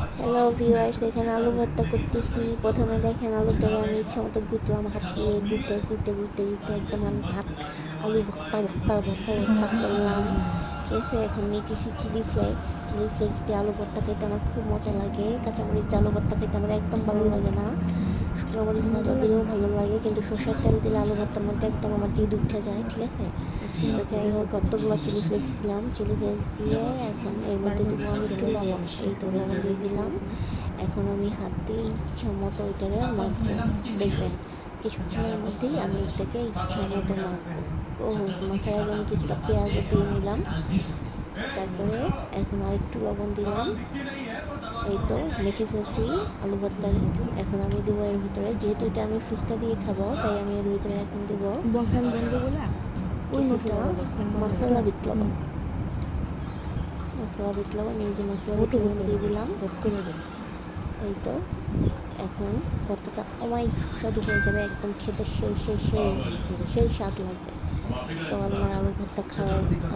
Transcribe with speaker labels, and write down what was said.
Speaker 1: Hello viewers, এখানে আলু ভর্তা করতেছি। প্রথমে দেখেন আলুটাকে আমি ইচ্ছা মতো গুতলাম, হাত দিয়ে গুতে গুতে গুতে গুতে একদম আমি ভাত আলু ভর্তা ভর্তা ভর্তা ভর্তা করলাম। ঠিক আছে, এখন নিতেছি চিলি ফ্লেক্স দিয়ে আলু ভর্তা খেতে আমার খুব মজা লাগে। কাঁচামরিচ দিয়ে আলু ভর্তা খেতে আমার একদম ভালো লাগে না। শুকনো মরিচ ভাজা দিলেও ভালো লাগে, কিন্তু সরষের তেল দিলে আলু ভর্তার মধ্যে একদম আমার জিদ উঠে যায়। ঠিক আছে, তো যাই হোক, কতগুলো চিলি ফ্লেক্স দিলাম। চিলি ফ্লেক্স দিয়ে এখন এর মধ্যে দিব আমি একটু লবণ। এই তো লবণ দিয়ে দিলাম। এখন আমি হাত দিয়ে ইচ্ছা মতো ওইটাকে মাখবো। দেখবেন কিছুক্ষণের মধ্যেই আমি ওইটাকে ইচ্ছা মতো মাখবো। ও মাখার আগে আমি কিছুটা পেঁয়াজও দিয়ে নিলাম। তারপরে এখন আরেকটু লবণ দিলাম। এই তো মেখে ফেলছি আলু ভর্তার। এখন আমি দেবো এর ভিতরে, যেহেতু এটা আমি ফুচকা দিয়ে খাবো, তাই আমি এর ভিতরে এখন দেবো কিছুটা মশলা বিট লবণ। এই যে মশলা বিট লবণ দিয়ে দিলাম। এই তো এখন ভর্তাটা অনেক সুস্বাদু হয়ে যাবে, একদম খেতে সেই সেই সেই সেই স্বাদ লাগবে। তো আমার আলু ভর্তা খাওয়ার